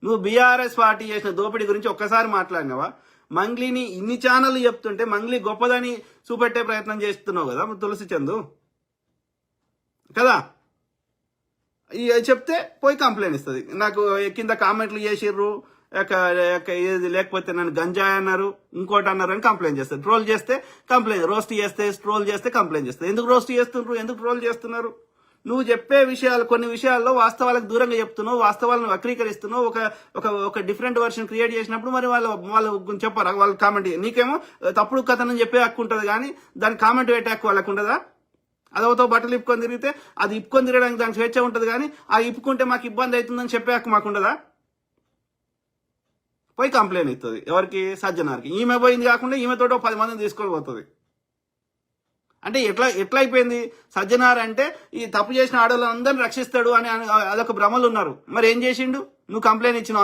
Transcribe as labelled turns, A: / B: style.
A: నువ్వు BRS party చేసిన దోపిడీ గురించి ఒక్కసారి మాట్లాడినావా? మంగ్లీని ఇన్ని ఛానళ్ళు చెప్తుంటే మంగ్లీ గొప్పదని చూపెట్టే ప్రయత్నం చేస్తున్నావు కదా తులసి చందు కదా. చెప్తే పోయి కంప్లైంట్ ఇస్తుంది. నాకు కింద కామెంట్లు చేసిర్రు, లేకపోతే నన్ను గంజాయి అన్నారు, ఇంకోటి అన్నారు అని కంప్లైంట్ చేస్తారు. ట్రోల్ చేస్తే కంప్లైంట్, రోస్ట్ చేస్తే ట్రోల్ చేస్తే కంప్లైంట్ చేస్తారు. ఎందుకు రోస్ట్ చేస్తున్నారు, ఎందుకు ట్రోల్ చేస్తున్నారు? నువ్వు చెప్పే విషయాలు, కొన్ని విషయాల్లో వాస్తవాలకు దూరంగా చెప్తున్నావు, వాస్తవాలను వక్రీకరిస్తున్నావు, ఒక డిఫరెంట్ వర్షన్ క్రియేట్ చేసినప్పుడు మరి వాళ్ళు చెప్పారు, వాళ్ళు కామెంట్. నీకేమో తప్పుడు కథనం చెప్పే హక్కు ఉంటుంది, కానీ దాని కామెంట్ పెట్టే హక్కు వాళ్ళకు ఉండదా? అదవుతో బట్టలు ఇప్పుకొని తిరిగితే అది ఇప్పుకొని తిరగడానికి దానికి స్వేచ్ఛ ఉంటుంది, కానీ ఆ ఇప్పుకుంటే మాకు ఇబ్బంది అవుతుందని చెప్పే హక్కు మాకుండదా? పోయి కంప్లైంట్ ఇస్తుంది. ఎవరికి? సజ్జనార్కి. ఈమె పోయింది కాకుండా ఈమెతో 10 మందిని తీసుకొని పోతుంది. అంటే ఎట్లా అయిపోయింది? సజ్జనార్ అంటే ఈ తప్పు చేసిన ఆడవాళ్ళందరినీ రక్షిస్తాడు అని అదొక భ్రమలు ఉన్నారు. మరి ఏం చేసిండు? నువ్వు కంప్లైంట్ ఇచ్చిన